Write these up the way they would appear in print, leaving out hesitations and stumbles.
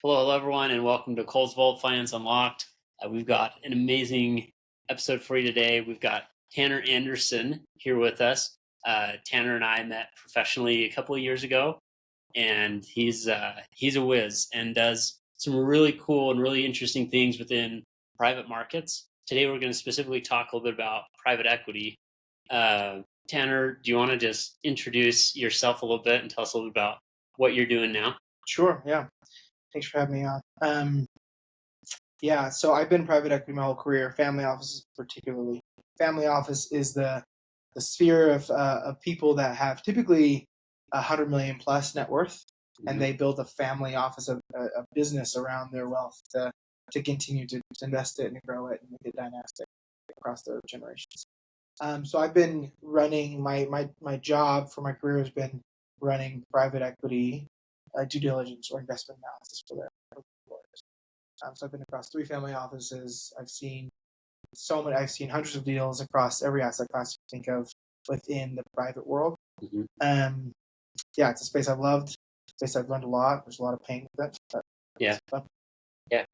Hello, everyone, and welcome to Cole's Vault Finance Unlocked. We've got an amazing episode for you today. We've got Tanner Anderson here with us. Tanner and I met professionally a couple of years ago, and he's a whiz and does some really cool and really interesting things within private markets. Today, we're going to specifically talk a little bit about private equity. Tanner, do you want to just introduce yourself a little bit and tell us a little bit about what you're doing now? Sure, yeah. Thanks for having me on. So I've been in private equity my whole career, family offices particularly. Family office is the sphere of people that have typically 100 million plus net worth, and they build a family office, a business around their wealth to continue to invest it and grow it and make it dynastic across their generations. So I've been running my job for my career has been running private equity due diligence or investment analysis for their employers. So I've been across 3 family offices. I've seen hundreds of deals across every asset class you think of within the private world. Mm-hmm. It's a space I've loved. Space I've learned a lot. There's a lot of pain with it. Yeah,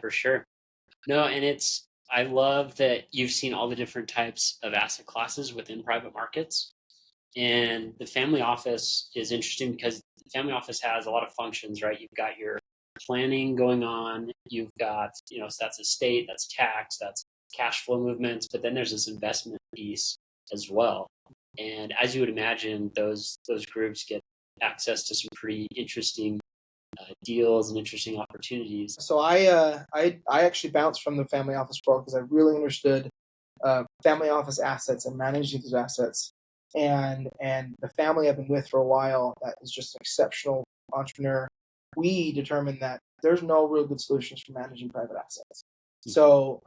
for sure. No, and I love that you've seen all the different types of asset classes within private markets. And the family office is interesting because the family office has a lot of functions, right? You've got your planning going on. You've got, so that's estate, that's tax, that's cash flow movements, but then there's this investment piece as well. And as you would imagine, those groups get access to some pretty interesting deals and interesting opportunities. So I actually bounced from the family office world because I really understood family office assets and managing those assets. And the family I've been with for a while that is just an exceptional entrepreneur. We determined that there's no real good solutions for managing private assets. So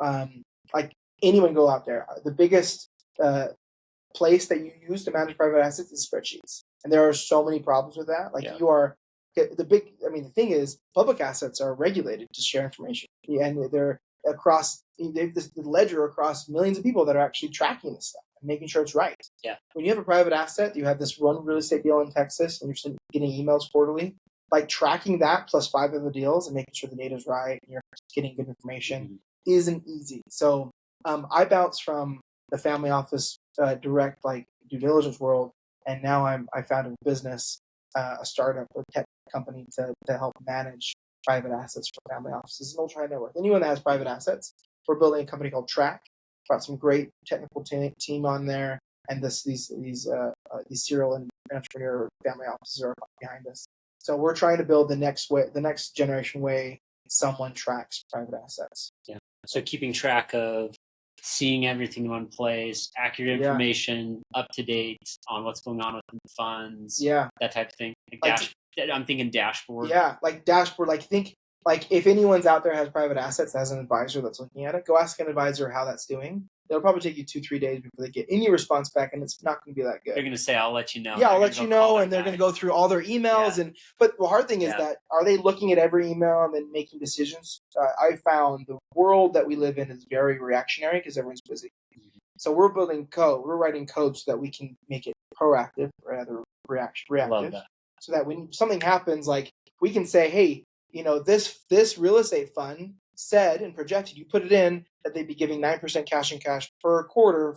like anyone go out there, the biggest place that you use to manage private assets is spreadsheets. And there are so many problems with that. The thing is public assets are regulated to share information. And they're across the ledger across millions of people that are actually tracking this stuff and making sure it's right. Yeah. When you have a private asset, you have this one real estate deal in Texas and you're getting emails quarterly. Like tracking that plus 5 other deals and making sure the data is right and you're getting good information isn't easy. So I bounced from the family office direct due diligence world, and now I founded a business, a startup or tech company to help manage private assets for family offices and ultra high net worth. Anyone that has private assets, we're building a company called Track. Got some great technical team on there, and these serial and entrepreneur family offices are behind us. So we're trying to build the next generation way someone tracks private assets. Yeah. So keeping track of seeing everything in one place, accurate information, up to date on what's going on within the funds, that type of thing. I'm thinking dashboard. Yeah, like dashboard. If anyone's out there has private assets that has an advisor that's looking at it, go ask an advisor how that's doing. It'll probably take you 2-3 days before they get any response back, and it's not going to be that good. They're going to say, "I'll let you know." Yeah, I'll let you know, and they're going to go through all their emails. But the hard thing is that are they looking at every email and then making decisions? I found the world that we live in is very reactionary because everyone's busy. So we're building code. We're writing code so that we can make it proactive rather reactive. Love that. So that when something happens, like we can say, hey, this real estate fund said and projected, you put it in, that they'd be giving 9% cash per quarter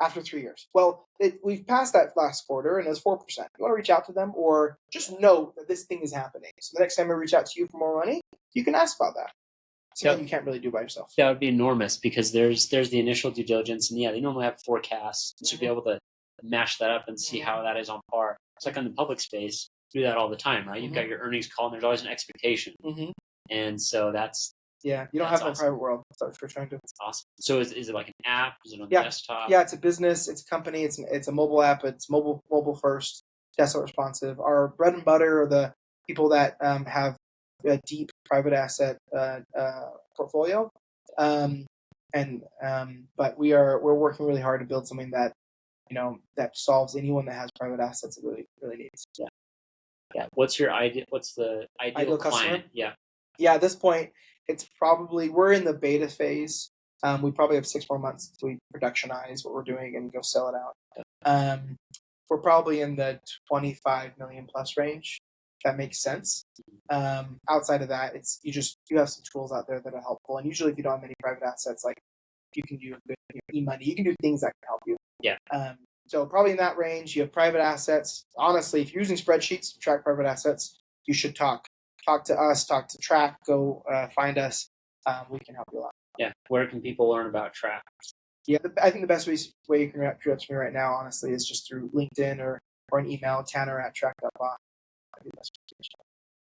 after 3 years. Well, we've passed that last quarter and it's 4%. You want to reach out to them or just know that this thing is happening. So the next time I reach out to you for more money, you can ask about that. Something you can't really do by yourself. That would be enormous because there's the initial due diligence, and they normally have forecasts to be able to mash that up and see how that is on par. It's like in the public space, you do that all the time, right? You've got your earnings call, and there's always an expectation, and so that's you don't have that in the private world. That's what we're trying to do. That's awesome. So is it like an app? Is it on desktop? Yeah, it's a business. It's a company. It's a mobile app. It's mobile first, desktop responsive. Our bread and butter are the people that have a deep private asset portfolio, but we're working really hard to build something that that solves anyone that has private assets it really needs. Yeah. What's the ideal client? Customer? Yeah. At this point, we're in the beta phase. We probably have 6 more months till we productionize what we're doing and go sell it out. We're probably in the 25 million plus range. that makes sense. Outside of that, it's you have some tools out there that are helpful. And usually, if you don't have many private assets, like you can do e-money, you can do things that can help you. Yeah. So probably in that range, you have private assets. Honestly, if you're using spreadsheets to track private assets, you should talk to us, talk to Track, go find us. We can help you a lot. Yeah. Where can people learn about Track? Yeah, I think the best way you can reach out to me right now, honestly, is just through LinkedIn or an email, tanner@track.bot.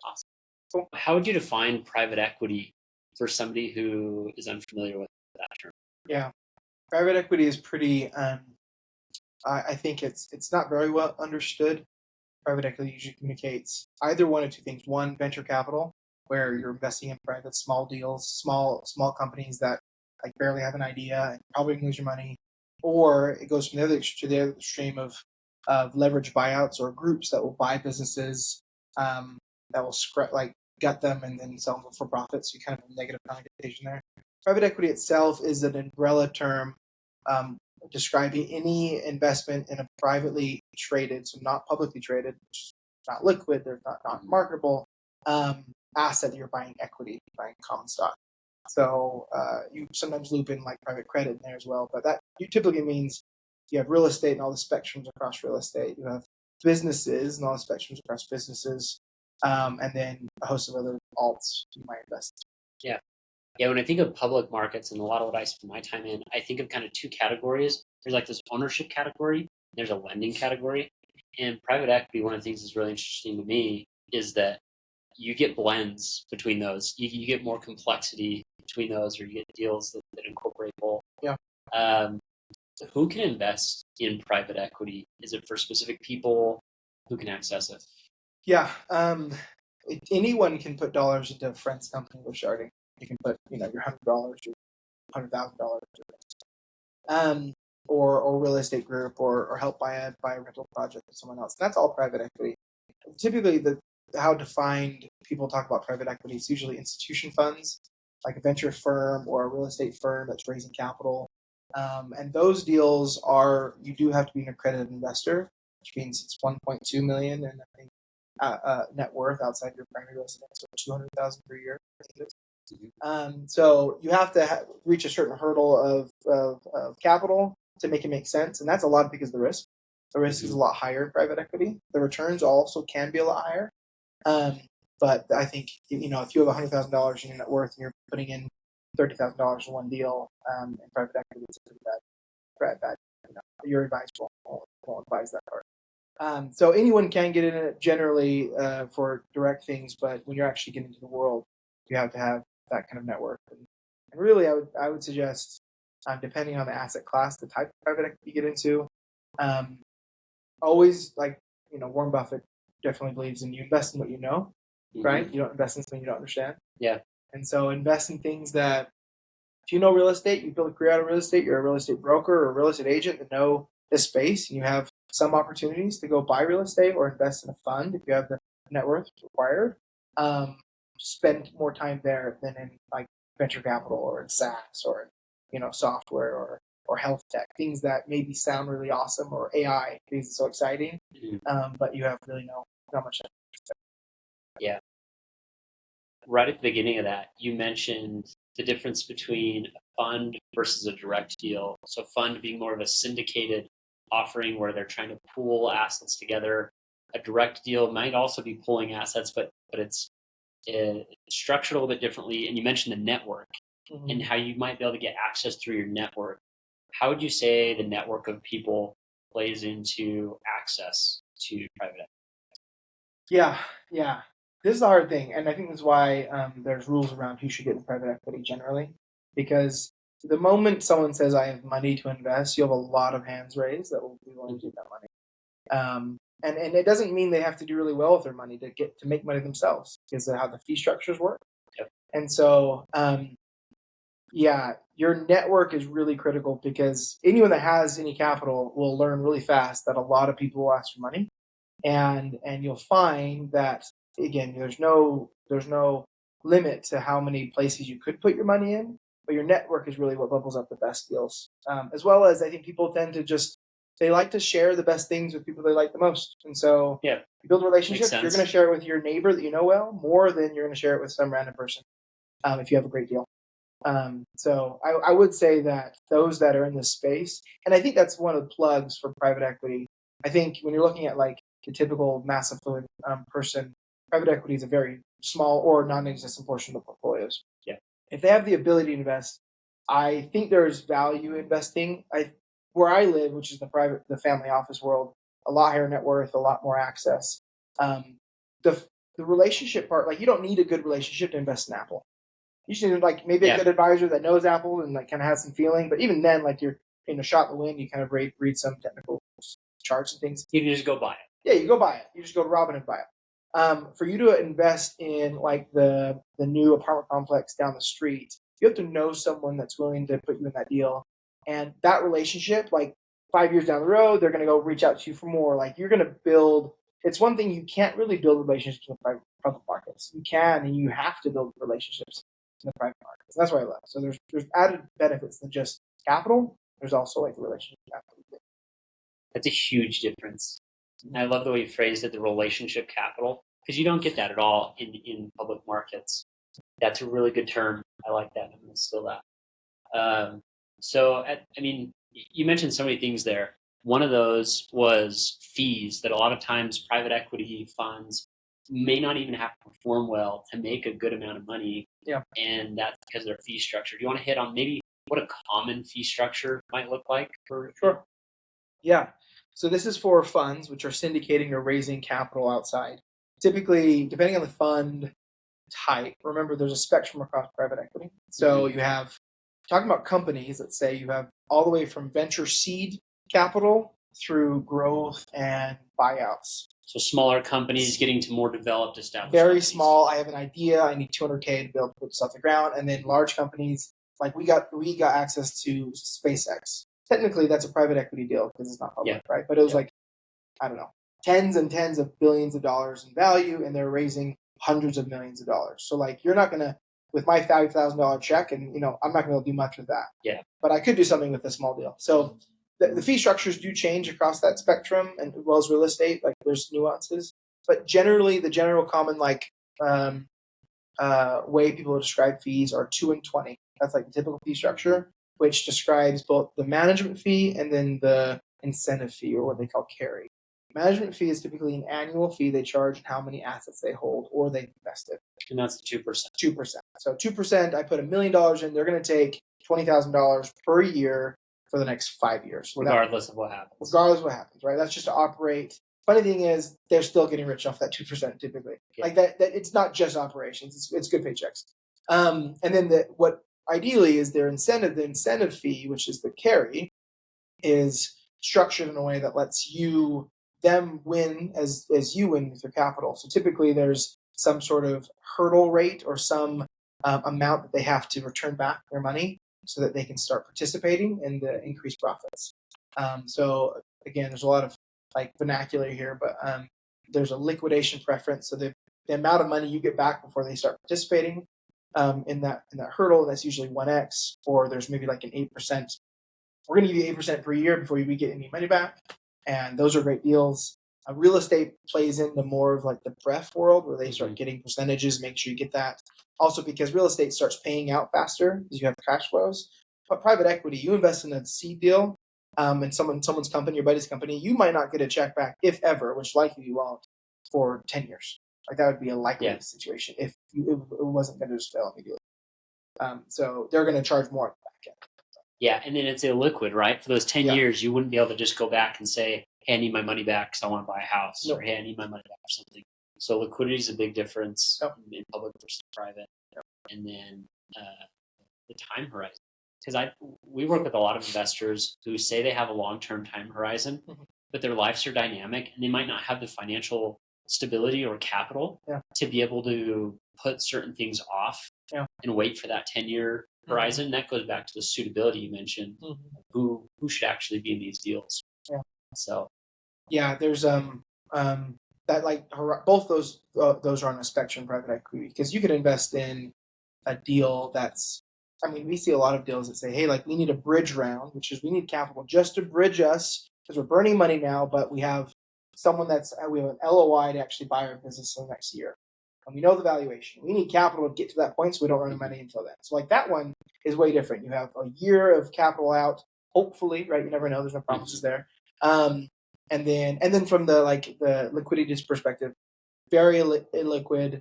Awesome. Cool. How would you define private equity for somebody who is unfamiliar with that term? Yeah, private equity is pretty. I think it's not very well understood. Private equity usually communicates either one of two things: one, venture capital, where you're investing in private small deals, small companies that like barely have an idea and probably lose your money, or it goes from the other to the other extreme of leverage buyouts or groups that will buy businesses that will gut them and then sell them for profit. So you kind of have a negative connotation there. Private equity itself is an umbrella term describing any investment in a privately traded, so not publicly traded, which is not liquid, they're not marketable, asset that you're buying equity, buying common stock. So you sometimes loop in like private credit in there as well, but that typically means you have real estate and all the spectrums across real estate. You have businesses and all the spectrums across businesses, and then a host of other alts you might invest in. Yeah. Yeah, when I think of public markets and a lot of what I spend my time in, I think of kind of two categories. There's like this ownership category, there's a lending category. And private equity, one of the things that's really interesting to me is that you get blends between those. You get more complexity between those, or you get deals that incorporate both. Yeah. Who can invest in private equity? Is it for specific people? Who can access it? Yeah. Anyone can put dollars into a friend's company they're starting. You can put, your $100, your $100,000, or real estate group, or help buy a rental project with someone else. That's all private equity. Typically, how defined people talk about private equity is usually institution funds, like a venture firm or a real estate firm that's raising capital. And those deals you do have to be an accredited investor, which means it's 1.2 million and I think net worth outside your primary residence, so 200,000 per year. So you have to reach a certain hurdle of capital to make it make sense, and that's a lot because of the risk. The risk is a lot higher in private equity. The returns also can be a lot higher. But I think if you have $100,000 in your net worth and you're putting in $30,000 in one deal in private equity, it's a pretty bad. Your advice won't advise that part. So anyone can get in it generally for direct things, but when you're actually getting into the world, you have to have that kind of network. And really, I would suggest, depending on the asset class, the type of private equity you get into, always Warren Buffett definitely believes in you invest in what you know, right? You don't invest in something you don't understand. Yeah. And so invest in things that, if you know real estate, you build a career out of real estate, you're a real estate broker or a real estate agent that know this space, and you have some opportunities to go buy real estate or invest in a fund if you have the net worth required. Spend more time there than in like venture capital or in SaaS or software or health tech, things that maybe sound really awesome, or AI because it's so exciting, but you have really not much. Yeah. Right at the beginning of that, you mentioned the difference between a fund versus a direct deal. So fund being more of a syndicated offering where they're trying to pool assets together. A direct deal might also be pooling assets, but it's structured a little bit differently. And you mentioned the network and how you might be able to get access through your network. How would you say the network of people plays into access to private equity? Yeah. This is a hard thing, and I think that's why there's rules around who should get in private equity generally. Because the moment someone says, "I have money to invest," you have a lot of hands raised that will be willing to take that money. And it doesn't mean they have to do really well with their money to make money themselves, because of how the fee structures work. Yep. And so, your network is really critical, because anyone that has any capital will learn really fast that a lot of people will ask for money, and you'll find that again, there's no limit to how many places you could put your money in, but your network is really what bubbles up the best deals. As well as I think people tend to just they like to share the best things with people they like the most. And so Yeah, you build a makes relationship, you're sense. going to share it with your neighbor that you know well more than you're going to share it with some random person if you have a great deal. So I would say that those that are in this space, and I think that's one of the plugs for private equity. I think when you're looking at like the typical mass affluent person, private equity is a very small or non-existent portion of the portfolios. Yeah. If they have the ability to invest, I think there's value investing. Where I live, which is the family office world, a lot higher net worth, a lot more access. Um, the the relationship part, like you don't need a good relationship to invest in Apple. You should need like maybe a good advisor that knows Apple and like kind of has some feeling. But even then, like you're in a shot in the wind, you kind of read some technical charts and things. You can just go buy it. Yeah, you go buy it. You just go to Robin and buy it. For you to invest in like the new apartment complex down the street, you have to know someone that's willing to put you in that deal. And that relationship, like 5 years down the road, they're going to go reach out to you for more. Like you're going to build. It's one thing you can't really build relationships with private markets. You can and you have to build relationships in the private markets. And that's what I love. So there's added benefits than just capital. There's also like the relationship capital. That's a huge difference. And I love the way you phrased it, the relationship capital, because you don't get that at all in public markets. That's a really good term. I like that. I'm going to steal that. I mean, you mentioned so many things there. One of those was fees that a lot of times private equity funds may not even have to perform well to make a good amount of money. Yeah. And that's because of their fee structure. Do you want to hit on maybe what a common fee structure might look like for? Sure. Yeah. So this is for funds which are syndicating or raising capital outside. Typically, depending on the fund type, remember there's a spectrum across private equity. So you have, talking about companies, let's say you have all the way from venture seed capital through growth and buyouts. So smaller companies getting to more developed, established. Very companies. small. I have an idea. I need 200K to be able to put this off the ground. And then large companies, like we got access to SpaceX. Technically, that's a private equity deal because it's not public, right? But it was like, I don't know, tens and tens of billions of dollars in value, and they're raising hundreds of millions of dollars. So like, you're not gonna, with my $5,000 check, and I'm not gonna do much with that. Yeah. But I could do something with a small deal. So the fee structures do change across that spectrum, and as well as real estate. Like there's nuances, but generally, the general common way people describe fees are 2 and 20. That's like the typical fee structure, which describes both the management fee and then the incentive fee, or what they call carry. Management fee is typically an annual fee they charge on how many assets they hold or they've invested. And that's 2%. 2%. So 2%, I put $1 million in, they're going to take $20,000 per year for the next 5 years. Regardless of what happens. Regardless of what happens, right? That's just to operate. Funny thing is, they're still getting rich off that 2% typically. Yeah. Like that it's not just operations; it's good paychecks. And then what ideally is their incentive. The incentive fee, which is the carry, is structured in a way that lets them win as you win with your capital. So typically, there's some sort of hurdle rate or some amount that they have to return back their money so that they can start participating in the increased profits. So again, there's a lot of like vernacular here, but there's a liquidation preference. So the amount of money you get back before they start participating in that hurdle, that's usually 1x, or there's maybe like an 8%. We're going to give you 8% per year before we get any money back, and those are great deals. Real estate plays into more of like the pref world where they start getting percentages. Make sure you get that. Also, because real estate starts paying out faster because you have cash flows. But private equity, you invest in a seed deal in someone's company, your buddy's company, you might not get a check back, if ever, which likely you won't, for 10 years. Like that would be a likely situation if it wasn't going to just fail immediately. So they're going to charge more at the back end. Yeah, and then it's illiquid, right? For those 10 years, you wouldn't be able to just go back and say, hey, I need my money back because I want to buy a house, or hey, I need my money back or something. So liquidity is a big difference in public versus private. And then the time horizon. Because we work with a lot of investors who say they have a long-term time horizon, but their lives are dynamic and they might not have the financial stability or capital to be able to put certain things off and wait for that 10-year horizon. That goes back to the suitability you mentioned. Who should actually be in these deals? So there's that like both those are on a spectrum, private equity, because you could invest in a deal that's, I mean, we see a lot of deals that say, hey, like we need a bridge round, which is we need capital just to bridge us because we're burning money now, but we have we have an LOI to actually buy our business in the next year. And we know the valuation. We need capital to get to that point so we don't run out of money until then. So like that one is way different. You have a year of capital out, hopefully, right? You never know. There's no promises there. And then from the liquidity perspective, very illiquid.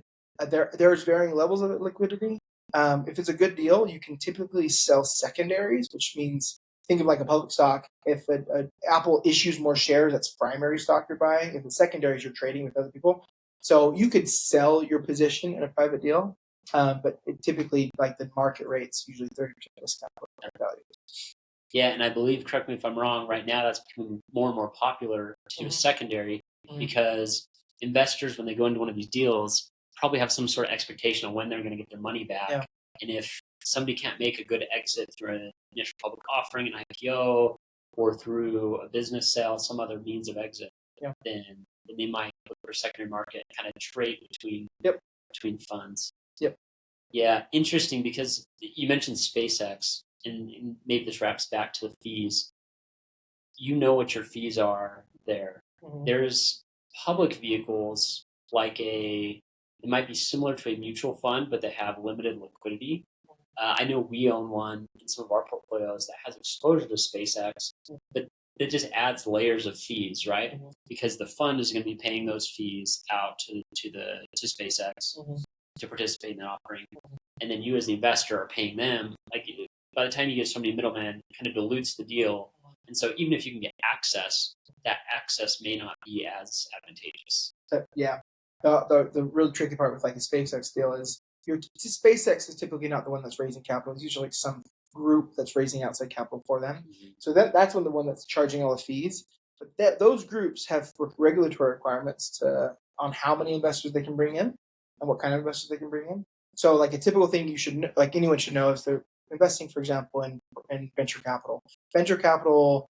There's varying levels of liquidity. If it's a good deal, you can typically sell secondaries, which means think of like a public stock. If Apple issues more shares, that's primary stock you're buying. If it's secondaries, you're trading with other people. So you could sell your position in a private deal, but typically, like the market rate's usually 30% discount value. Yeah, and I believe, correct me if I'm wrong, right now that's becoming more and more popular to do a secondary because investors, when they go into one of these deals, probably have some sort of expectation of when they're going to get their money back. Yeah. And if somebody can't make a good exit through an initial public offering, an IPO, or through a business sale, some other means of exit, then they might look for a secondary market and kind of trade between funds. Yeah, interesting because you mentioned SpaceX, and maybe this wraps back to the fees. You know what your fees are there. There's public vehicles it might be similar to a mutual fund, but they have limited liquidity. I know we own one in some of our portfolios that has exposure to SpaceX, but it just adds layers of fees, right? Because the fund is going to be paying those fees out to SpaceX to participate in the offering, and then you as the investor are paying them. Like by the time you get so many middlemen, it kind of dilutes the deal. And so even if you can get access, that access may not be as advantageous. Yeah. The really tricky part with like a SpaceX deal is SpaceX is typically not the one that's raising capital. It's usually like some group that's raising outside capital for them. So that's the one that's charging all the fees. But those groups have regulatory requirements on how many investors they can bring in and what kind of investors they can bring in. So like a typical thing anyone should know is they're investing, for example, in venture capital. Venture capital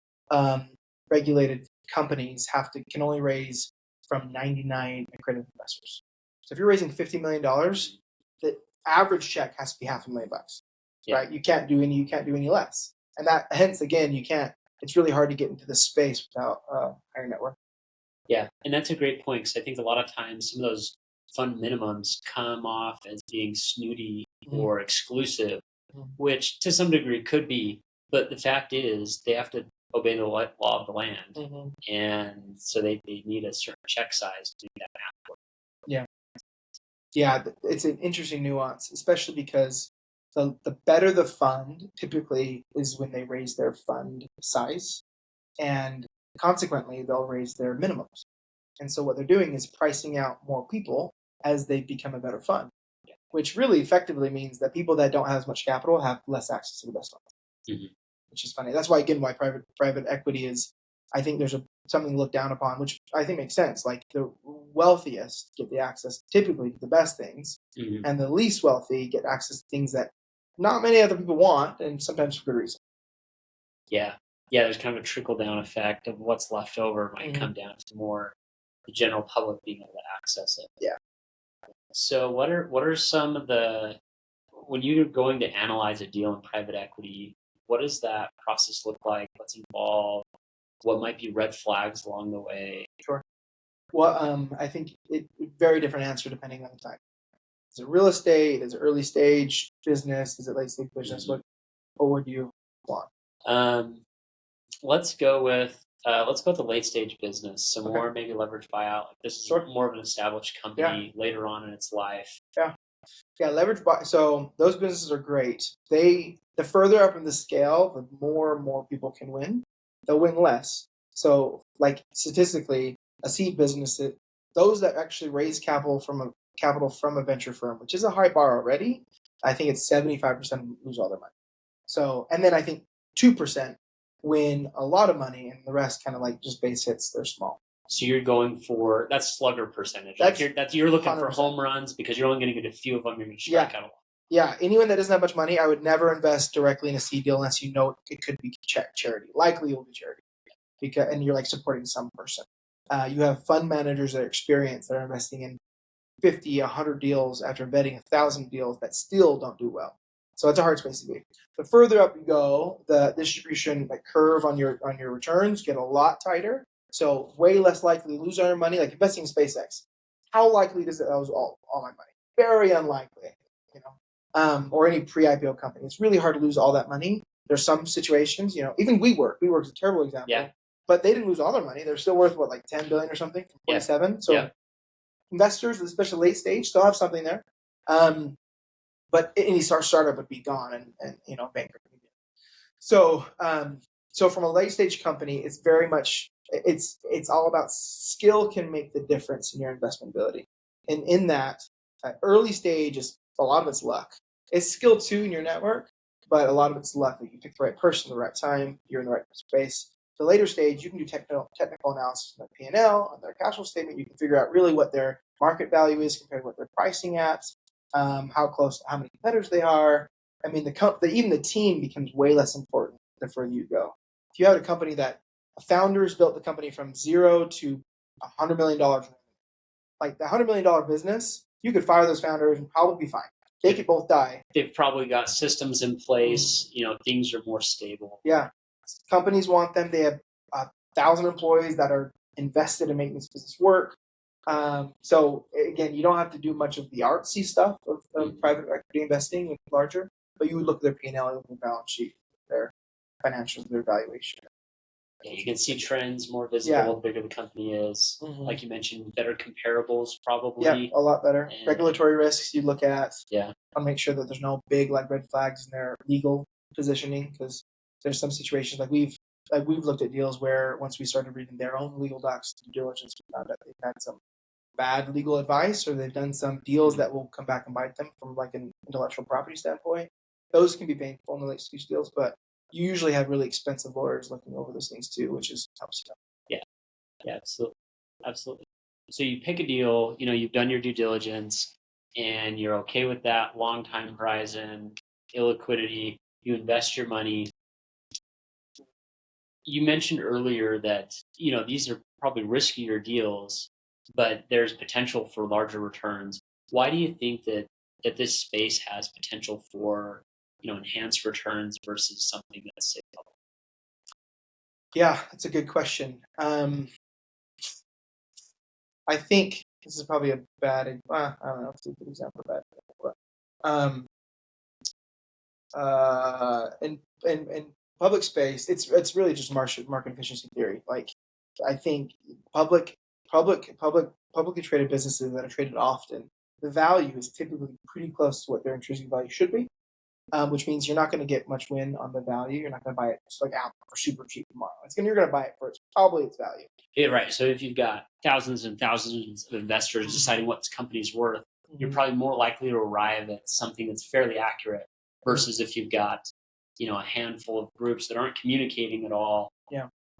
regulated companies can only raise from 99 accredited investors. So if you're raising $50 million, the average check has to be $500,000, right? You can't do any less. And that, hence again, it's really hard to get into this space without higher net worth. Yeah, and that's a great point because I think a lot of times some of those fund minimums come off as being snooty or exclusive, which to some degree could be. But the fact is, they have to obey the law of the land, and so they need a certain check size to do that math work. Yeah, it's an interesting nuance, especially because the better the fund typically is when they raise their fund size, and consequently they'll raise their minimums. And so what they're doing is pricing out more people as they become a better fund, which really effectively means that people that don't have as much capital have less access to the best funds, which is funny. That's why private equity is. I think there's something looked down upon, which I think makes sense. Like the wealthiest get the access typically to the best things, and the least wealthy get access to things that not many other people want, and sometimes for good reason. Yeah, there's kind of a trickle down effect of what's left over might come down to more the general public being able to access it. Yeah. So what are some of when you're going to analyze a deal in private equity, what does that process look like? What's involved? What might be red flags along the way? Sure. Well, I think very different answer depending on the type. Is it real estate? Is it early stage business? Is it late stage business? What would you want? Let's go with the late stage business. So more maybe leverage buyout. Like this is more of an established company later on in its life. Yeah, leverage buy. So those businesses are great. The further up in the scale, the more and more people can win. They'll win less. So, like statistically, a seed business, those that actually raise capital from a venture firm, which is a high bar already, I think it's 75% lose all their money. So, and then I think 2% win a lot of money, and the rest kind of like just base hits. They're small. So you're going for that's slugger percentage. You're looking 100%. For home runs because you're only going to get a few of them. You're going to strike out a lot. Yeah, anyone that doesn't have much money, I would never invest directly in a seed deal unless you know it could be charity. Likely it will be charity, and you're like supporting some person. You have fund managers that are experienced that are investing in 50, 100 deals after vetting 1,000 deals that still don't do well. So it's a hard space to be. The further up you go, the distribution curve on your returns get a lot tighter. So way less likely to lose all your money. Like investing in SpaceX, how likely does it lose all my money? Very unlikely. Or any pre-IPO company. It's really hard to lose all that money. There's some situations, even WeWork's a terrible example. Yeah. But they didn't lose all their money. They're still worth what, like 10 billion or something from 27. Yeah. So investors, especially late stage, still have something there. But any startup would be gone and bankrupt. So from a late stage company, it's very much it's all about skill can make the difference in your investment ability. And in that early stage is a lot of it's luck. It's skill too in your network, but a lot of it's luck that you pick the right person at the right time, you're in the right space. The later stage, you can do technical analysis on their P&L, on their cash flow statement. You can figure out really what their market value is compared to what they're pricing at, how many competitors they are. I mean, even the team becomes way less important the further you go. If you have a company that founders built the company from zero to $100 million, like the $100 million business, you could fire those founders and probably be fine. They could both die. They've probably got systems in place. Things are more stable. Yeah. Companies want them. They have 1,000 employees that are invested in making this business work. So again, you don't have to do much of the artsy stuff of private equity investing with larger, but you would look at their P&L, look at their balance sheet, their financials, their valuation. Yeah, you can see trends more visible the bigger the company is. Mm-hmm. Like you mentioned, better comparables probably. Yeah, a lot better. And regulatory risks you look at. Yeah. Want to make sure that there's no big red flags in their legal positioning, because there's some situations we've looked at deals where once we started reading their own legal docs due diligence, we found out they've had some bad legal advice, or they've done some deals that will come back and bite them from an intellectual property standpoint. Those can be painful in the late stage deals, but you usually have really expensive lawyers looking over those things too, which helps you. Yeah, absolutely. So you pick a deal, you've done your due diligence, and you're okay with that long time horizon, illiquidity. You invest your money. You mentioned earlier that these are probably riskier deals, but there's potential for larger returns. Why do you think that this space has potential for enhanced returns versus something that's safe? Yeah, that's a good question. I think this is probably a bad. I don't know if it's a good example of that. In public space, it's really just market efficiency theory. I think publicly traded businesses that are traded often, the value is typically pretty close to what their intrinsic value should be, which means you're not going to get much win on the value. You're not going to buy it just like Apple for super cheap tomorrow. You're going to buy it for probably its value. Yeah, right. So if you've got thousands and thousands of investors deciding what this company's worth, you're probably more likely to arrive at something that's fairly accurate versus if you've got, a handful of groups that aren't communicating at all,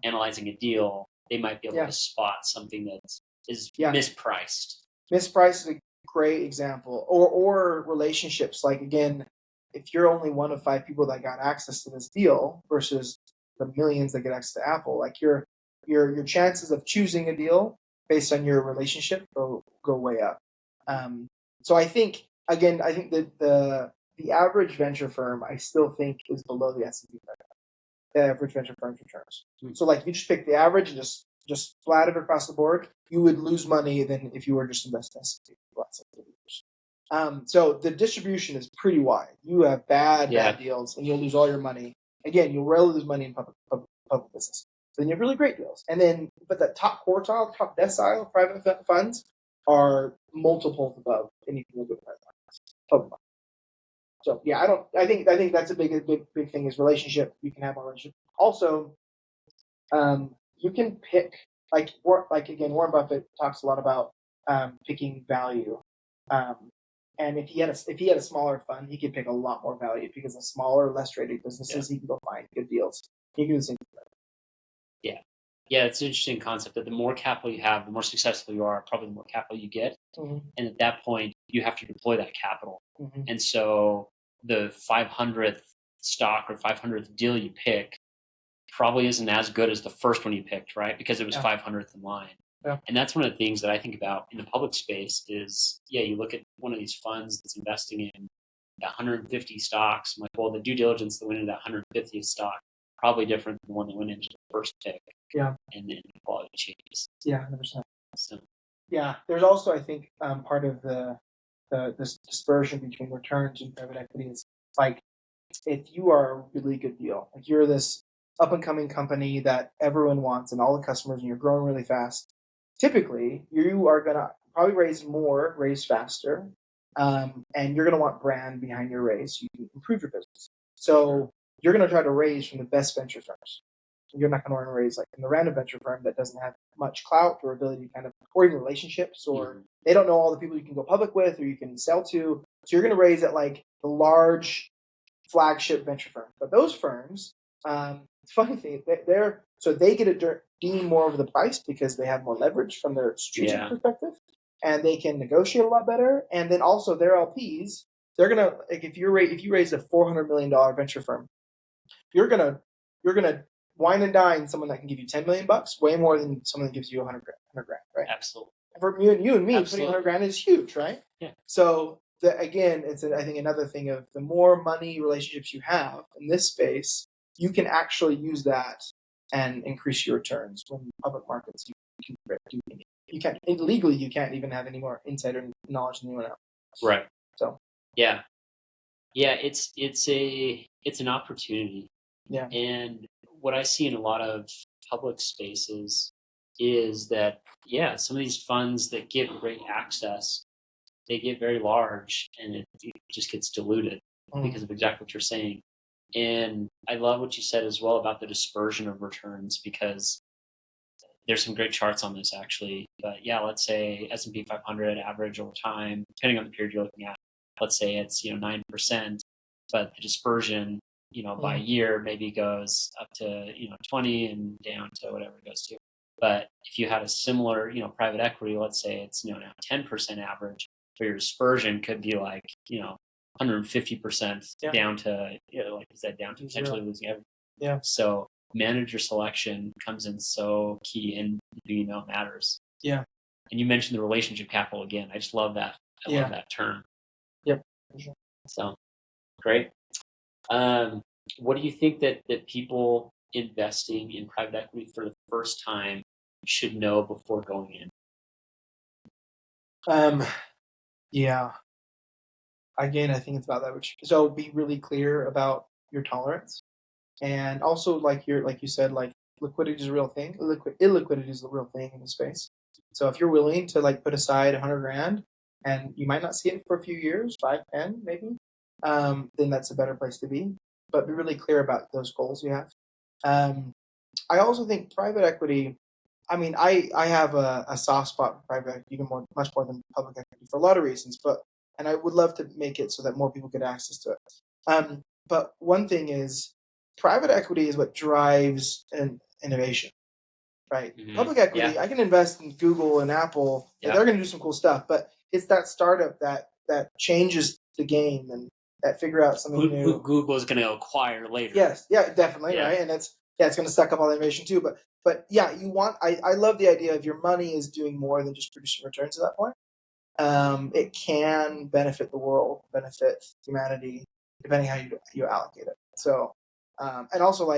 analyzing a deal, they might be able to spot something that is mispriced. Mispriced is a great example. Or relationships. Again, if you're only one of 5 people that got access to this deal versus the millions that get access to Apple, your chances of choosing a deal based on your relationship go way up. So I think that the average venture firm, I still think, is below the S&P 500. The average venture firm's returns. So if you just pick the average and just flat it across the board, you would lose money than if you were just investing in S&P. So the distribution is pretty wide. You have bad deals, and you'll lose all your money. Again, you'll rarely lose money in public business. So then you have really great deals. And then, but the top quartile, top decile of private funds are multiples above anything with private funds. So I think that's a big thing is relationship. You can have a relationship. Also, you can pick Warren Buffett talks a lot about picking value. And if he had a smaller fund, he could pick a lot more value because the smaller, less traded businesses, he can go find good deals. He can do the same thing. Yeah, it's an interesting concept that the more capital you have, the more successful you are, probably the more capital you get. Mm-hmm. And at that point, you have to deploy that capital. Mm-hmm. And so the 500th stock or 500th deal you pick probably isn't as good as the first one you picked, right? Because it was 500th in line. Yeah. And that's one of the things that I think about in the public space is, you look at one of these funds that's investing in 150 stocks. I'm like, well, the due diligence that went into that 150th stock probably different than the one that went into the first pick. Yeah. And then the quality changes. Yeah, 100%. So Yeah, there's also, I think, part of this dispersion between returns and private equity is like, if you are a really good deal, like you're this up and coming company that everyone wants and all the customers, and you're growing really fast, typically you are gonna probably raise more, raise faster, and you're gonna want brand behind your raise so you can improve your business. So you're gonna try to raise from the best venture firms. You're not going to want to raise like in the random venture firm that doesn't have much clout or ability to kind of, or even relationships, or they don't know all the people you can go public with or you can sell to. So you're going to raise at like the large flagship venture firm. But those firms, funny thing, so they get to deem more over the price because they have more leverage from their strategic perspective, and they can negotiate a lot better. And then also their LPs, they're gonna like if you raise a $400 million venture firm, you're gonna wine and dine someone that can give you $10 million way more than someone that gives you 100 grand, right? Absolutely. For you and me, putting 100 grand is huge, right? Yeah. So again, it's I think another thing of the more money relationships you have in this space, you can actually use that and increase your returns. When public markets, you can't legally, you can't even have any more insider knowledge than anyone else. Right. So yeah, it's an opportunity. Yeah. And what I see in a lot of public spaces is that, some of these funds that give great access, they get very large and it just gets diluted because of exactly what you're saying. And I love what you said as well about the dispersion of returns, because there's some great charts on this actually. But let's say S&P 500 average over time, depending on the period you're looking at, let's say it's 9%, but the dispersion by year maybe goes up to 20 and down to whatever it goes to. But if you had a similar private equity, let's say it's now 10% average, but your dispersion could be like 150% down to like you said, down to potentially losing everything. Yeah. So manager selection comes in so key, and it matters. Yeah. And you mentioned the relationship capital again. I just love that. I love that term. Yep. So great. What do you think that people investing in private equity for the first time should know before going in? Yeah. Again, I think it's about that. So be really clear about your tolerance, and also like you said, like liquidity is a real thing. Illiquidity is a real thing in the space. So if you're willing to like put aside 100 grand, and you might not see it for a few years, 5, 10 maybe, then that's a better place to be. But be really clear about those goals you have. I also think private equity. I mean, I have a soft spot for private equity, much more than public equity for a lot of reasons. And I would love to make it so that more people get access to it. But one thing is, private equity is what drives innovation, right? Public equity, I can invest in Google and Apple, and they're going to do some cool stuff. But it's that startup that changes the game and that figure out something new. Who Google is going to acquire later. Yes, definitely, right? And it's going to suck up all the innovation too. But I love the idea of your money is doing more than just producing returns at that point. It can benefit the world, benefit humanity, depending how you allocate it. So, and also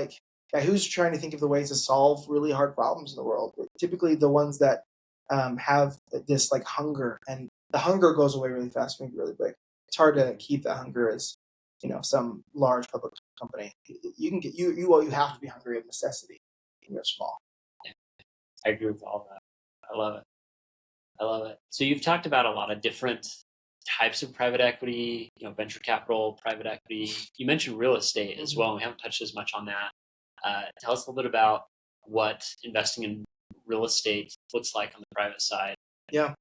who's trying to think of the ways to solve really hard problems in the world? Typically, the ones that have this like hunger, and the hunger goes away really fast when you get really big. It's hard to keep that hunger as some large public company. You can get you have to be hungry of necessity when you're small. I agree with all that. I love it. So you've talked about a lot of different types of private equity, venture capital, private equity. You mentioned real estate as well. We haven't touched as much on that. Tell us a little bit about what investing in real estate looks like on the private side. Yeah.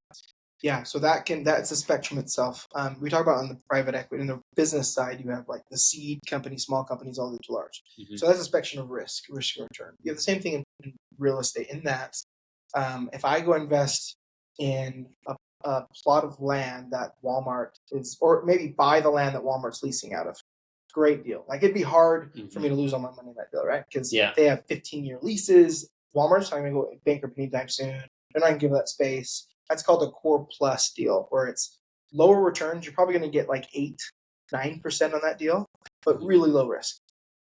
So that's a spectrum itself. We talk about on the private equity, in the business side, you have like the seed companies, small companies, all the way to large. So that's a spectrum of risk and return. You have the same thing in real estate in that if I go invest in a plot of land that Walmart is, or maybe buy the land that Walmart's leasing out of, great deal. Like it'd be hard for me to lose all my money in that deal, right? Because they have 15-year leases. Walmart's not going to go bankrupt anytime soon. They're not going to give that space. That's called a core plus deal, where it's lower returns. You're probably going to get like 8 9% on that deal, but really low risk.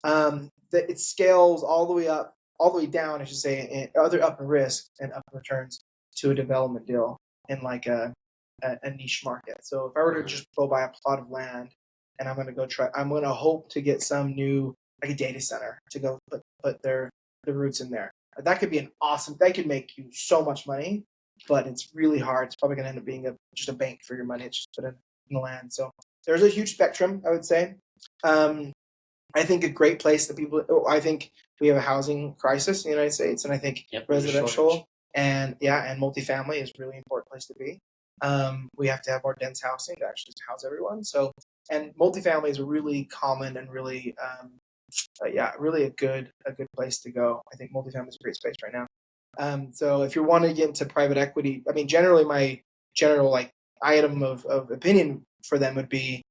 That it scales all the way down, I should say, other up in risk and up in returns to a development deal in like a niche market. So if I were to just go buy a plot of land and I'm going to hope to get some new, like a data center to go put the roots in there. That could be that could make you so much money, but it's really hard. It's probably going to end up being just a bank for your money. It's just put in the land. So there's a huge spectrum, I would say. I think a great place that I think we have a housing crisis in the United States, and I think residential and multifamily is a really important place to be. We have to have more dense housing to actually house everyone. So, and multifamily is really common and really, really a good place to go. I think multifamily is a great space right now. So if you want to get into private equity, I mean, generally my general item of opinion for them would be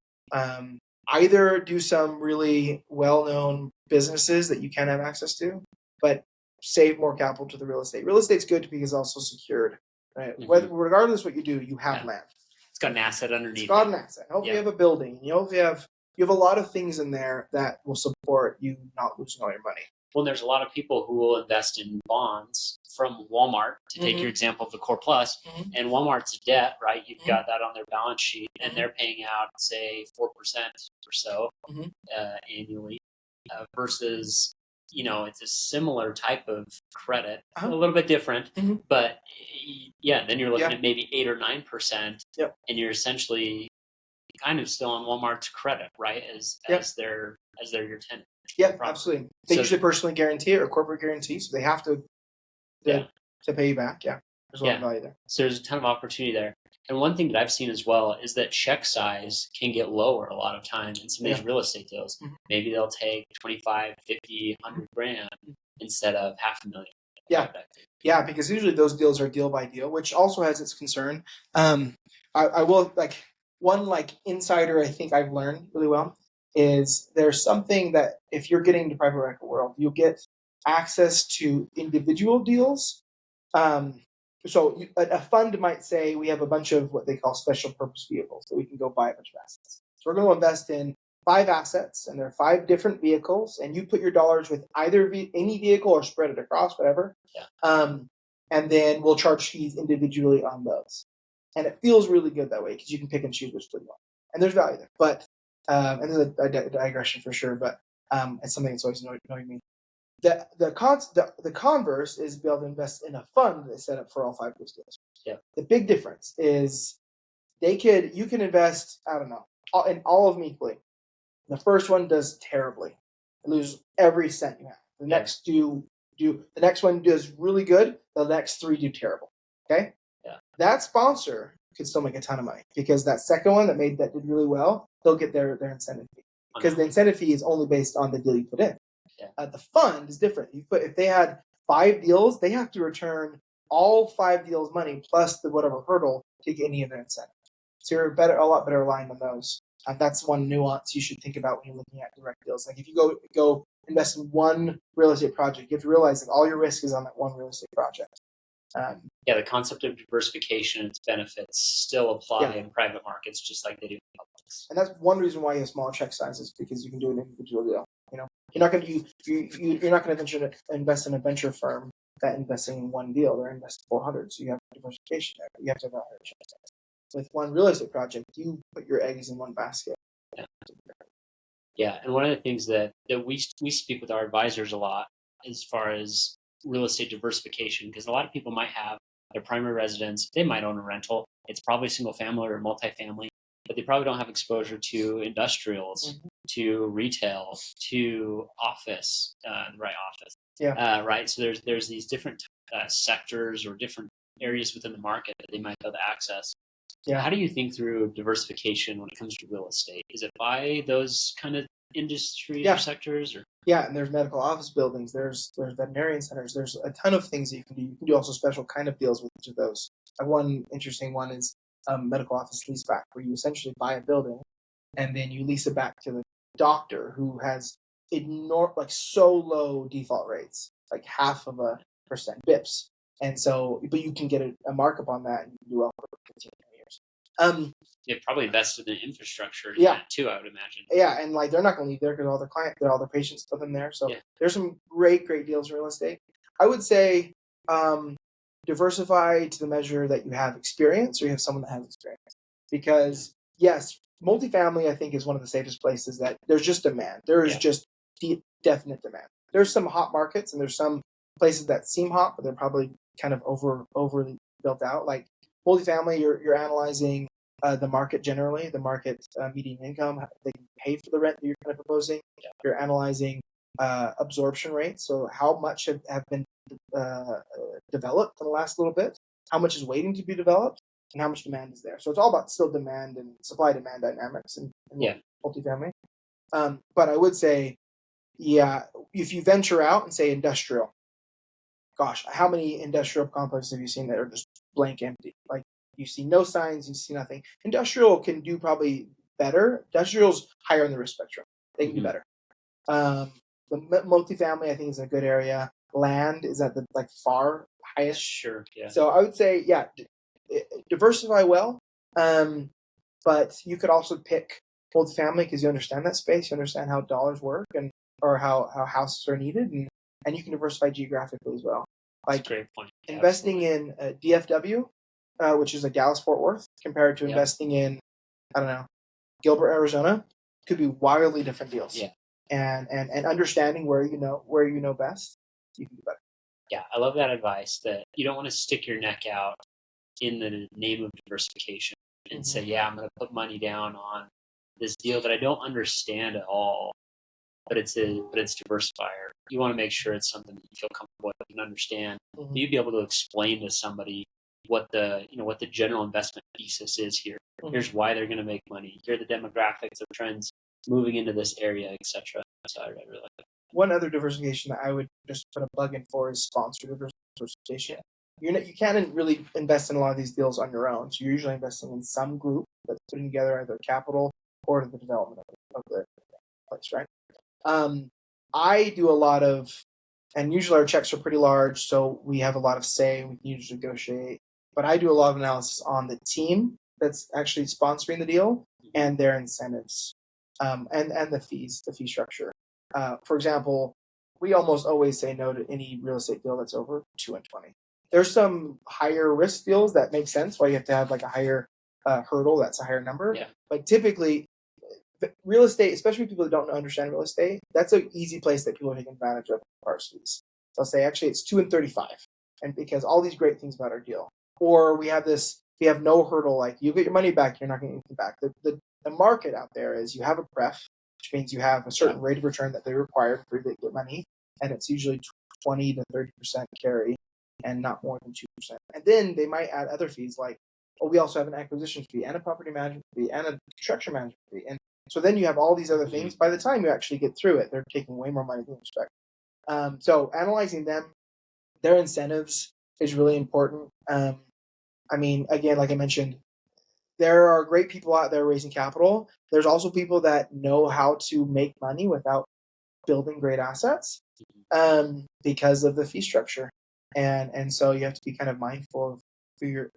either do some really well-known businesses that you can have access to, but save more capital to the real estate. Real estate's good because it's also secured, right? Mm-hmm. Regardless what you do, you have land. It's got an asset underneath. It's got an asset. Hopefully you have a building. You have a lot of things in there that will support you not losing all your money. Well, there's a lot of people who will invest in bonds from Walmart, to take your example of the Core Plus, and Walmart's debt, right? You've got that on their balance sheet, and they're paying out, say, 4% or so annually, versus, it's a similar type of credit, a little bit different, but then you're looking at maybe 8 or 9%, and you're essentially kind of still on Walmart's credit, right? As they're your tenant. Yeah, absolutely. They usually personally guarantee it or corporate guarantee, so they have to pay you back. Yeah, there's a lot of value there. So there's a ton of opportunity there. And one thing that I've seen as well is that check size can get lower a lot of times in some of these real estate deals. Maybe they'll take 25, 50, 100 grand instead of $500,000. Yeah, because usually those deals are deal by deal, which also has its concern. I will one insider I think I've learned really well is there's something that if you're getting into private equity world, you'll get access to individual deals. So a fund might say we have a bunch of what they call special purpose vehicles, so we can go buy a bunch of assets. So we're going to invest in 5 assets, and there are 5 different vehicles, and you put your dollars with either any vehicle or spread it across, whatever. And then we'll charge fees individually on those. And it feels really good that way because you can pick and choose which one you want. And there's value there. But and there's a digression for sure, but it's something that's always annoying me. The converse is be able to invest in a fund that's set up for all 5 of those deals. The big difference is you can invest, I don't know, in all of them equally. The first one does terribly. You lose every cent you have. The next the next one does really good. The next 3 do terrible. Okay? That sponsor could still make a ton of money because that second one that did really well, they'll get their incentive fee. Because the incentive fee is only based on the deal you put in. The fund is different. If they had 5 deals, they have to return all 5 deals money plus the whatever hurdle to get any of their incentive. So you're a lot better aligned on those. That's one nuance you should think about when you're looking at direct deals. Like if you go invest in one real estate project, you have to realize that all your risk is on that one real estate project. The concept of diversification and its benefits still apply in private markets just like they do in publics. And that's one reason why you have small check sizes, because you can do an individual deal. You're not going to invest in a venture firm that investing in one deal. They're investing 400, so you have diversification there. You have to have a higher check size. With one real estate project, you put your eggs in one basket. And one of the things that we speak with our advisors a lot as far as real estate diversification, because a lot of people might have their primary residence, they might own a rental. It's probably single family or multifamily, but they probably don't have exposure to industrials, to retail, to office, the right office. Right. So there's these different sectors or different areas within the market that they might be able to access. How do you think through diversification when it comes to real estate? Is it by those kind of industries or sectors? And there's medical office buildings, there's veterinarian centers, there's a ton of things that you can do. You can do also special kind of deals with each of those. One interesting one is medical office lease back, where you essentially buy a building and then you lease it back to the doctor who has so low default rates, like 0.5% bips. And so, but you can get a markup on that and you can do well for 15 years. They've probably invested in infrastructure in Yeah. that too, I would imagine. Yeah, and like they're not going to leave there because all their patients live in there. So there's some great deals in real estate. I would say diversify to the measure that you have experience or you have someone that has experience. Because yes, multifamily I think is one of the safest places that there's just demand. There is just definite demand. There's some hot markets and there's some places that seem hot, but they're probably kind of overly built out. Like multifamily, you're analyzing the market generally, the market median income, they can pay for the rent that you're kind of proposing. Yeah. You're analyzing absorption rates, so how much have been developed in the last little bit, how much is waiting to be developed, and how much demand is there. So it's all about still demand and supply-demand dynamics in multifamily. But I would say, if you venture out and say industrial, gosh, how many industrial complexes have you seen that are just blank empty? Like you see no signs, you see nothing. Industrial can do probably better. Industrial's higher on the risk spectrum. They can do better. The multifamily, I think, is a good area. Land is at the far highest. Sure. Yeah. So I would say, diversify well. But you could also pick multifamily because you understand that space, you understand how dollars work or how houses are needed, and you can diversify geographically as well. That's a great point. Investing in DFW, which is Dallas Fort Worth, compared to investing in, I don't know, Gilbert, Arizona, could be wildly different deals. Yeah. And understanding where you know best, you can do better. Yeah, I love that advice that you don't want to stick your neck out in the name of diversification and say, I'm going to put money down on this deal that I don't understand at all, but it's diversifier. You want to make sure it's something that you feel comfortable with and understand. You'd be able to explain to somebody what the general investment thesis is here. Here's why they're going to make money. Here are the demographics of trends moving into this area, etc. So I really like that. One other diversification that I would just put a plug in for is sponsor diversification. You can't really invest in a lot of these deals on your own. So you're usually investing in some group that's putting together either capital or the development of the place, right? I do a lot of, and usually our checks are pretty large, so we have a lot of say. We can usually negotiate. But I do a lot of analysis on the team that's actually sponsoring the deal and their incentives, and the fee structure. For example, we almost always say no to any real estate deal that's over 220. There's some higher risk deals that make sense why you have to have a higher hurdle. That's a higher number. Yeah. But typically, real estate, especially people that don't understand real estate, that's an easy place that people are taking advantage of parse fees. They'll say, actually, it's 2 and 35, and because all these great things about our deal. Or we have no hurdle, like you get your money back, you're not getting anything back. The market out there is you have a pref, which means you have a certain rate of return that they require for you to get money, and it's usually 20 to 30% carry, and not more than 2%. And then they might add other fees like, we also have an acquisition fee and a property management fee and a construction management fee. And so then you have all these other things. By the time you actually get through it, they're taking way more money than you expect. So analyzing them, their incentives is really important. Again, like I mentioned, there are great people out there raising capital. There's also people that know how to make money without building great assets because of the fee structure. And so you have to be kind of mindful of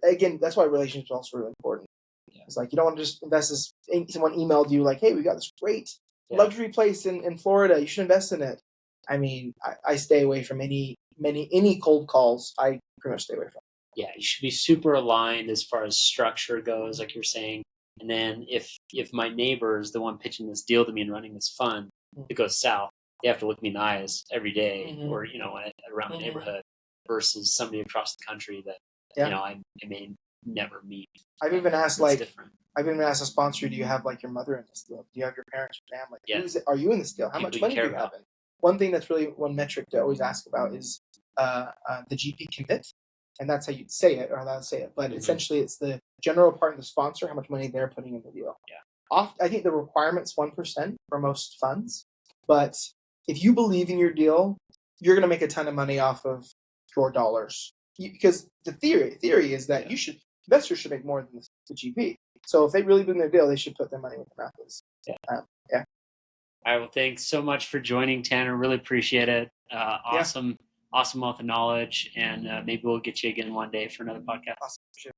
again, that's why relationships are also really important. Yeah. It's like you don't want to just invest this. Someone emailed you like, hey, we got this great luxury place in Florida. You should invest in it. I stay away from any cold calls. I pretty much stay away from. Yeah, you should be super aligned as far as structure goes, like you're saying. And then if my neighbor is the one pitching this deal to me and running this fund, it goes south, they have to look me in the eyes every day, or around the neighborhood, versus somebody across the country that I may never meet. I've even asked a sponsor, do you have your mother in this deal? Do you have your parents or family? Yeah. Are you in this deal? How much money do you have in? One thing that's really one metric to always ask about is the GP commit. And that's how you'd say it, or how I'd say it. But essentially, it's the general partner, the sponsor, how much money they're putting in the deal. Yeah. I think the requirement's 1% for most funds. But if you believe in your deal, you're going to make a ton of money off of your dollars. Because the theory is that investors should make more than the GP. So if they really believe in their deal, they should put their money where their mouth is. Yeah. All right. Well, thanks so much for joining, Tanner. Really appreciate it. Awesome. Yeah. Awesome wealth of knowledge, and maybe we'll get you again one day for another podcast. Awesome.